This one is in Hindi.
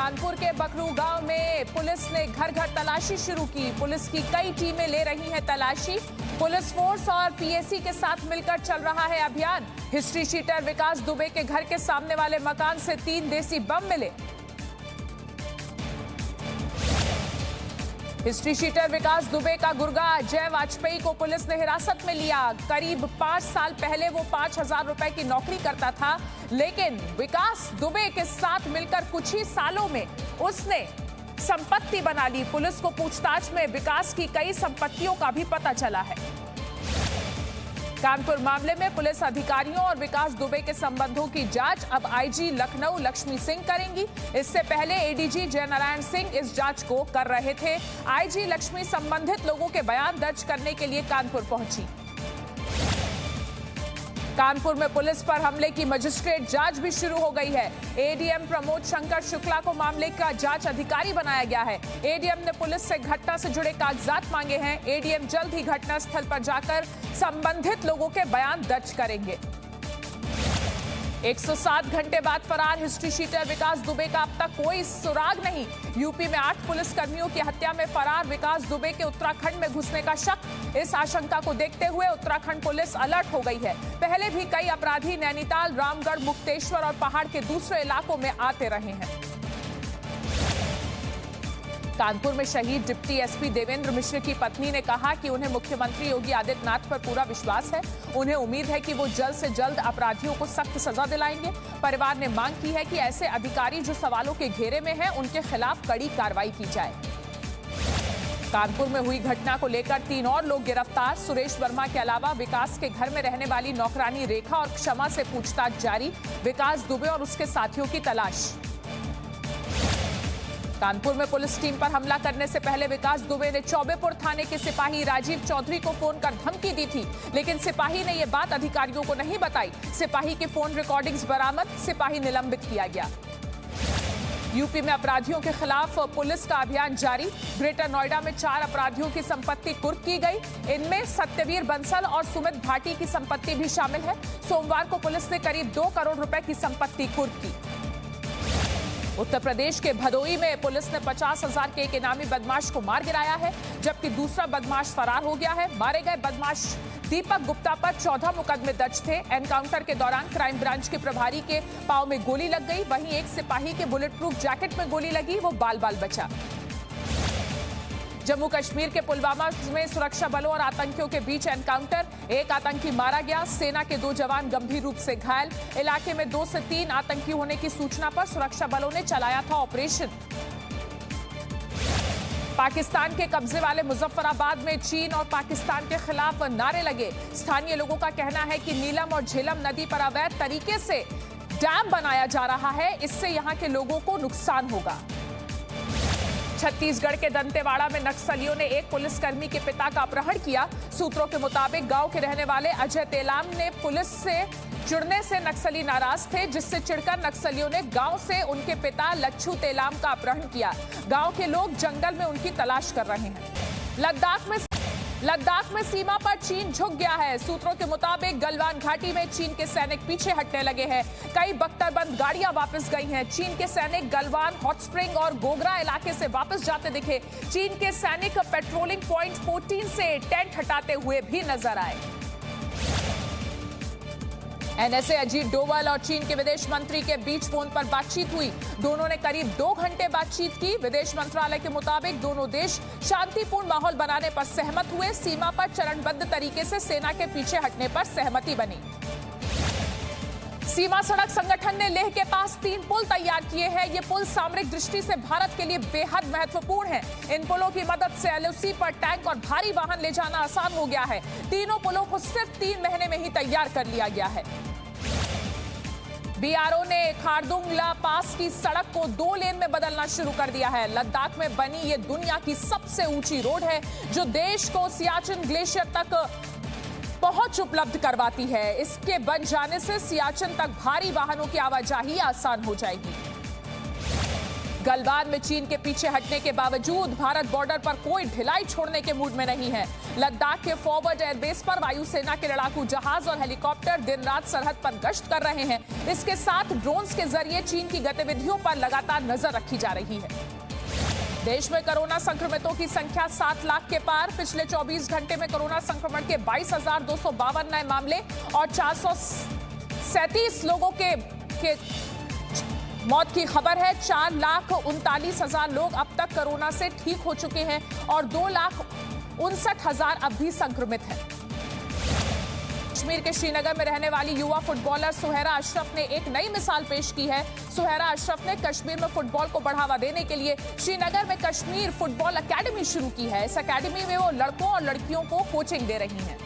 कानपुर के बकरू गांव में पुलिस ने घर घर तलाशी शुरू की। पुलिस की कई टीमें ले रही हैं तलाशी। पुलिस फोर्स और पीएसी के साथ मिलकर चल रहा है अभियान। हिस्ट्री शीटर विकास दुबे के घर के सामने वाले मकान से 3 देसी बम मिले। हिस्ट्री शीटर विकास दुबे का गुर्गा अजय वाजपेयी को पुलिस ने हिरासत में लिया। करीब 5 साल पहले वो 5,000 रुपए की नौकरी करता था, लेकिन विकास दुबे के साथ मिलकर कुछ ही सालों में उसने संपत्ति बना ली। पुलिस को पूछताछ में विकास की कई संपत्तियों का भी पता चला है। कानपुर मामले में पुलिस अधिकारियों और विकास दुबे के संबंधों की जांच अब आईजी लखनऊ लक्ष्मी सिंह करेंगी। इससे पहले एडीजी जयनारायण सिंह इस जांच को कर रहे थे। आईजी लक्ष्मी संबंधित लोगों के बयान दर्ज करने के लिए कानपुर पहुंची। कानपुर में पुलिस पर हमले की मजिस्ट्रेट जांच भी शुरू हो गई है। एडीएम प्रमोद शंकर शुक्ला को मामले का जांच अधिकारी बनाया गया है। एडीएम ने पुलिस से घटना से जुड़े कागजात मांगे हैं। एडीएम जल्द ही घटनास्थल पर जाकर संबंधित लोगों के बयान दर्ज करेंगे। 107 घंटे बाद फरार हिस्ट्री शीटर विकास दुबे का अब तक कोई सुराग नहीं। यूपी में 8 पुलिसकर्मियों की हत्या में फरार विकास दुबे के उत्तराखंड में घुसने का शक। इस आशंका को देखते हुए उत्तराखंड पुलिस अलर्ट हो गई है। पहले भी कई अपराधी नैनीताल, रामगढ़, मुक्तेश्वर और पहाड़ के दूसरे इलाकों में आते रहे हैं। कानपुर में शहीद डिप्टी एसपी देवेंद्र मिश्र की पत्नी ने कहा कि उन्हें मुख्यमंत्री योगी आदित्यनाथ पर पूरा विश्वास है। उन्हें उम्मीद है कि वो जल्द से जल्द अपराधियों को सख्त सजा दिलाएंगे। परिवार ने मांग की है कि ऐसे अधिकारी जो सवालों के घेरे में हैं, उनके खिलाफ कड़ी कार्रवाई की जाए। कानपुर में हुई घटना को लेकर 3 और लोग गिरफ्तार। सुरेश वर्मा के अलावा विकास के घर में रहने वाली नौकरानी रेखा और क्षमा से पूछताछ जारी। विकास दुबे और उसके साथियों की तलाश। कानपुर में पुलिस टीम पर हमला करने से पहले विकास दुबे ने चौबेपुर थाने के सिपाही राजीव चौधरी को फोन कर धमकी दी थी, लेकिन सिपाही ने यह बात अधिकारियों को नहीं बताई। सिपाही की फोन रिकॉर्डिंग्स बरामद, सिपाही निलंबित किया गया। यूपी में अपराधियों के खिलाफ पुलिस का अभियान जारी। ग्रेटर नोएडा में 4 अपराधियों की संपत्ति कुर्क की गई। इनमें सत्यवीर बंसल और सुमित भाटी की संपत्ति भी शामिल है। सोमवार को पुलिस ने करीब 2 करोड़ रुपए की संपत्ति कुर्क की। उत्तर प्रदेश के भदोई में पुलिस ने 50,000 के एक इनामी बदमाश को मार गिराया है, जबकि दूसरा बदमाश फरार हो गया है। मारे गए बदमाश दीपक गुप्ता पर 14 मुकदमे दर्ज थे। एनकाउंटर के दौरान क्राइम ब्रांच के प्रभारी के पांव में गोली लग गई। वहीं एक सिपाही के बुलेट प्रूफ जैकेट में गोली लगी, वो बाल बाल बचा। जम्मू कश्मीर के पुलवामा में सुरक्षा बलों और आतंकियों के बीच एनकाउंटर। एक आतंकी मारा गया, सेना के 2 जवान गंभीर रूप से घायल। इलाके में 2 से 3 आतंकी होने की सूचना पर सुरक्षा बलों ने चलाया था ऑपरेशन। पाकिस्तान के कब्जे वाले मुजफ्फराबाद में चीन और पाकिस्तान के खिलाफ नारे लगे। स्थानीय लोगों का कहना है कि नीलम और झेलम नदी पर अवैध तरीके से डैम बनाया जा रहा है, इससे यहां के लोगों को नुकसान होगा। छत्तीसगढ़ के दंतेवाड़ा में नक्सलियों ने एक पुलिसकर्मी के पिता का अपहरण किया। सूत्रों के मुताबिक गांव के रहने वाले अजय तेलाम ने पुलिस से जुड़ने से नक्सली नाराज थे, जिससे चिढ़कर नक्सलियों ने गांव से उनके पिता लच्छू तेलाम का अपहरण किया। गांव के लोग जंगल में उनकी तलाश कर रहे हैं। लद्दाख में सीमा पर चीन झुक गया है। सूत्रों के मुताबिक गलवान घाटी में चीन के सैनिक पीछे हटने लगे हैं। कई बख्तरबंद गाड़ियां वापस गई हैं। चीन के सैनिक गलवान, हॉट स्प्रिंग और गोगरा इलाके से वापस जाते दिखे। चीन के सैनिक पेट्रोलिंग पॉइंट 14 से टेंट हटाते हुए भी नजर आए। एनएसए अजीत डोवाल और चीन के विदेश मंत्री के बीच फोन पर बातचीत हुई। दोनों ने करीब 2 घंटे बातचीत की। विदेश मंत्रालय के मुताबिक दोनों देश शांतिपूर्ण माहौल बनाने पर सहमत हुए। सीमा पर चरणबद्ध तरीके से सेना के पीछे हटने पर सहमति बनी। सीमा सड़क संगठन ने लेह के पास 3 पुल तैयार किए हैं। ये पुल सामरिक दृष्टि से भारत के लिए बेहद महत्वपूर्ण है। इन पुलों की मदद से एलओसी पर टैंक और भारी वाहन ले जाना आसान हो गया है। तीनों पुलों को सिर्फ 3 महीने में ही तैयार कर लिया गया है। बीआरओ ने खारदुंगला पास की सड़क को 2 लेन में बदलना शुरू कर दिया है। लद्दाख में बनी ये दुनिया की सबसे ऊंची रोड है, जो देश को सियाचिन ग्लेशियर तक पहुंच उपलब्ध करवाती है। इसके बन जाने से सियाचिन तक भारी वाहनों की आवाजाही आसान हो जाएगी। गलवान में चीन के पीछे हटने के बावजूद भारत बॉर्डर पर कोई ढिलाई छोड़ने के मूड में नहीं है। लद्दाख के फॉरवर्ड एयरबेस पर वायुसेना के लड़ाकू जहाज और हेलीकॉप्टर दिन रात सरहद पर गश्त कर रहे हैं। इसके साथ ड्रोन्स के जरिए चीन की गतिविधियों पर लगातार नजर रखी जा रही है। देश में कोरोना संक्रमितों की संख्या 7 लाख के पार। पिछले 24 घंटे में कोरोना संक्रमण के 22,252 नए मामले और 437 लोगों के मौत की खबर है। 4,39,000 लोग अब तक कोरोना से ठीक हो चुके हैं और 2,59,000 अब भी संक्रमित हैं। कश्मीर के श्रीनगर में रहने वाली युवा फुटबॉलर सुहैरा अशरफ ने एक नई मिसाल पेश की है। सुहैरा अशरफ ने कश्मीर में फुटबॉल को बढ़ावा देने के लिए श्रीनगर में कश्मीर फुटबॉल अकेडमी शुरू की है। इस अकेडमी में वो लड़कों और लड़कियों को कोचिंग दे रही हैं।